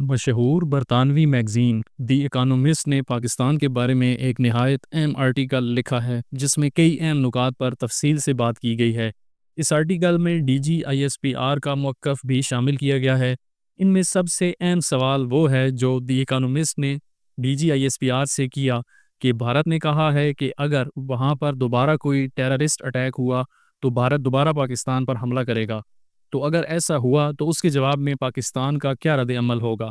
مشہور برطانوی میگزین دی اکانومسٹ نے پاکستان کے بارے میں ایک نہایت اہم آرٹیکل لکھا ہے جس میں کئی اہم نکات پر تفصیل سے بات کی گئی ہے۔ اس آرٹیکل میں D G I S P R کا موقف بھی شامل کیا گیا ہے۔ ان میں سب سے اہم سوال وہ ہے جو دی اکانومسٹ نے D G I S P R سے کیا کہ بھارت نے کہا ہے کہ اگر وہاں پر دوبارہ کوئی ٹیررسٹ اٹیک ہوا تو بھارت دوبارہ پاکستان پر حملہ کرے گا۔ تو اگر ایسا ہوا تو اس کے جواب میں پاکستان کا کیا رد عمل ہوگا؟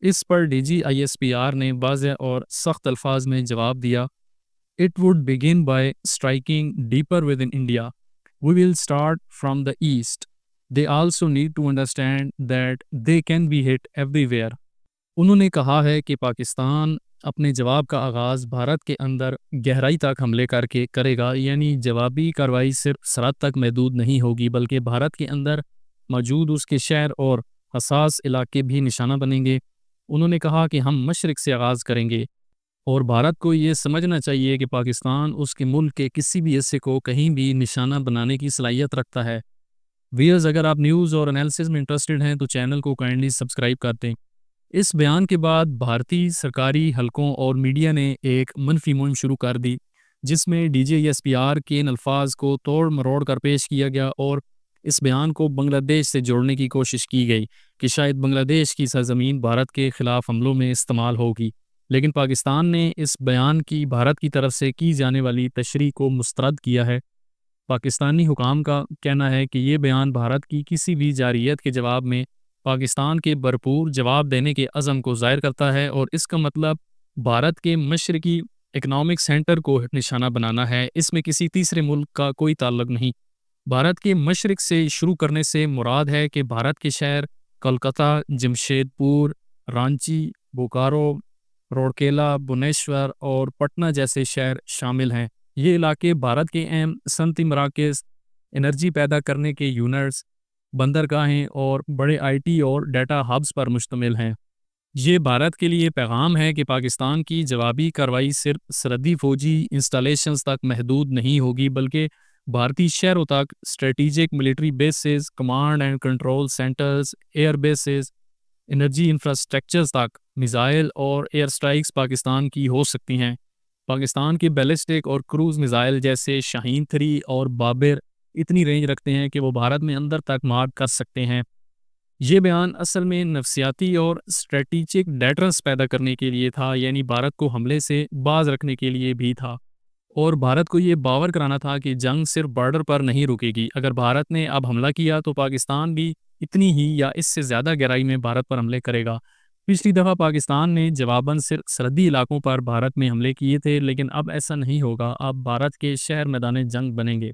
اس پر D G I S P R نے واضح اور سخت الفاظ میں جواب دیا: "It would begin by striking deeper within India. We will start from the east. They also need to understand that they can be hit everywhere." انہوں نے کہا ہے کہ پاکستان اپنے جواب کا آغاز بھارت کے اندر گہرائی تک حملے کر کے کرے گا، یعنی جوابی کارروائی صرف سرحد تک محدود نہیں ہوگی بلکہ بھارت کے اندر موجود اس کے شہر اور حساس علاقے بھی نشانہ بنیں گے۔ انہوں نے کہا کہ ہم مشرق سے آغاز کریں گے اور بھارت کو یہ سمجھنا چاہیے کہ پاکستان اس کے ملک کے کسی بھی حصے کو کہیں بھی نشانہ بنانے کی صلاحیت رکھتا ہے۔ ویئرز، اگر آپ نیوز اور انالیسز میں انٹرسٹڈ ہیں تو چینل کو کائنڈلی سبسکرائب کر دیں۔ اس بیان کے بعد بھارتی سرکاری حلقوں اور میڈیا نے ایک منفی مہم شروع کر دی جس میں D G S P R کے ان الفاظ کو توڑ مروڑ کر پیش کیا گیا اور اس بیان کو بنگلہ دیش سے جوڑنے کی کوشش کی گئی کہ شاید بنگلہ دیش کی سرزمین بھارت کے خلاف حملوں میں استعمال ہوگی، لیکن پاکستان نے اس بیان کی بھارت کی طرف سے کی جانے والی تشریح کو مسترد کیا ہے۔ پاکستانی حکام کا کہنا ہے کہ یہ بیان بھارت کی کسی بھی جارحیت کے جواب میں پاکستان کے بھرپور جواب دینے کے عزم کو ظاہر کرتا ہے اور اس کا مطلب بھارت کے مشرقی اکنامک سینٹر کو نشانہ بنانا ہے۔ اس میں کسی تیسرے ملک کا کوئی تعلق نہیں۔ بھارت کے مشرق سے شروع کرنے سے مراد ہے کہ بھارت کے شہر کولکتہ، جمشید پور، رانچی، بوکارو، رورکیلا، بھونیشور اور پٹنہ جیسے شہر شامل ہیں۔ یہ علاقے بھارت کے اہم صنعتی مراکز، انرجی پیدا کرنے کے یونٹس، بندرگاہیں اور بڑے آئی ٹی اور ڈیٹا ہبز پر مشتمل ہیں۔ یہ بھارت کے لیے پیغام ہے کہ پاکستان کی جوابی کارروائی صرف سرحدی فوجی انسٹالیشنز تک محدود نہیں ہوگی بلکہ بھارتی شہروں تک strategic military bases, command and control centres, air bases, energy infrastructures تک میزائل اور ایئر سٹرائکس پاکستان کی ہو سکتی ہیں۔ پاکستان کے بیلسٹک اور کروز میزائل جیسے شاہین 3 اور بابر اتنی رینج رکھتے ہیں کہ وہ بھارت میں اندر تک مار کر سکتے ہیں۔ یہ بیان اصل میں نفسیاتی اور اسٹریٹجک ڈیٹرنس پیدا کرنے کے لیے تھا، یعنی بھارت کو حملے سے باز رکھنے کے لیے بھی تھا اور بھارت کو یہ باور کرانا تھا کہ جنگ صرف بارڈر پر نہیں رکے گی۔ اگر بھارت نے اب حملہ کیا تو پاکستان بھی اتنی ہی یا اس سے زیادہ گہرائی میں بھارت پر حملے کرے گا۔ پچھلی دفعہ پاکستان نے جواباً صرف سرحدی علاقوں پر بھارت میں حملے کیے تھے، لیکن اب ایسا نہیں ہوگا۔ اب بھارت کے شہر میدان جنگ بنیں گے۔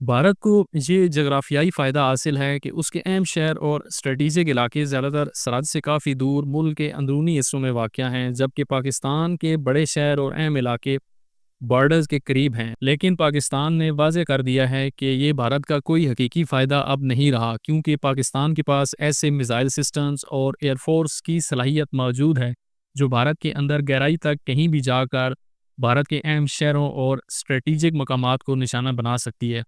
بھارت کو یہ جغرافیائی فائدہ حاصل ہے کہ اس کے اہم شہر اور اسٹریٹجک علاقے زیادہ تر سرحد سے کافی دور ملک کے اندرونی حصوں میں واقع ہیں، جبکہ پاکستان کے بڑے شہر اور اہم علاقے بارڈرز کے قریب ہیں۔ لیکن پاکستان نے واضح کر دیا ہے کہ یہ بھارت کا کوئی حقیقی فائدہ اب نہیں رہا، کیونکہ پاکستان کے پاس ایسے میزائل سسٹمز اور ایئر فورس کی صلاحیت موجود ہے جو بھارت کے اندر گہرائی تک کہیں بھی جا کر بھارت کے اہم شہروں اور اسٹریٹجک مقامات کو نشانہ بنا سکتی ہے۔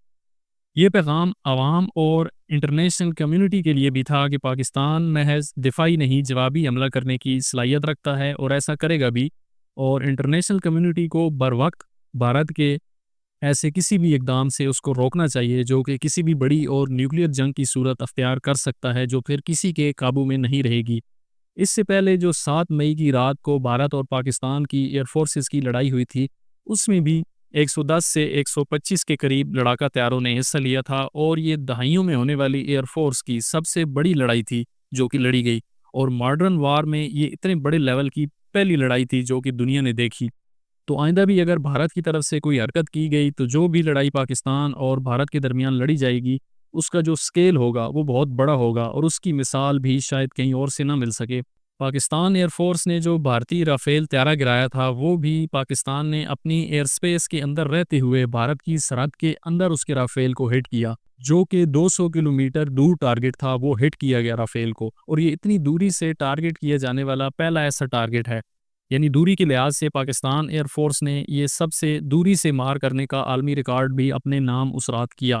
یہ پیغام عوام اور انٹرنیشنل کمیونٹی کے لیے بھی تھا کہ پاکستان محض دفاعی نہیں جوابی حملہ کرنے کی صلاحیت رکھتا ہے اور ایسا کرے گا بھی، اور انٹرنیشنل کمیونٹی کو بروقت بھارت کے ایسے کسی بھی اقدام سے اس کو روکنا چاہیے جو کہ کسی بھی بڑی اور نیوکلیئر جنگ کی صورت اختیار کر سکتا ہے جو پھر کسی کے قابو میں نہیں رہے گی۔ اس سے پہلے جو 7 مئی کی رات کو بھارت اور پاکستان کی ایئر فورسز کی لڑائی ہوئی تھی، اس میں بھی 110 سے 125 کے قریب لڑاکا طیاروں نے حصہ لیا تھا اور یہ دہائیوں میں ہونے والی ایئر فورس کی سب سے بڑی لڑائی تھی جو کہ لڑی گئی، اور ماڈرن وار میں یہ اتنے بڑے لیول کی پہلی لڑائی تھی جو کہ دنیا نے دیکھی۔ تو آئندہ بھی اگر بھارت کی طرف سے کوئی حرکت کی گئی تو جو بھی لڑائی پاکستان اور بھارت کے درمیان لڑی جائے گی اس کا جو سکیل ہوگا وہ بہت بڑا ہوگا اور اس کی مثال بھی شاید کہیں اور سے نہ مل سکے۔ پاکستان ایئر فورس نے جو بھارتی رافیل طیارہ گرایا تھا وہ بھی پاکستان نے اپنی ایئر سپیس کے اندر رہتے ہوئے بھارت کی سرحد کے اندر اس کے رافیل کو ہٹ کیا، جو کہ 200 کلومیٹر دور ٹارگٹ تھا، وہ ہٹ کیا گیا رافیل کو، اور یہ اتنی دوری سے ٹارگٹ کیا جانے والا پہلا ایسا ٹارگٹ ہے۔ یعنی دوری کے لحاظ سے پاکستان ایئر فورس نے یہ سب سے دوری سے مار کرنے کا عالمی ریکارڈ بھی اپنے نام اسرات کیا۔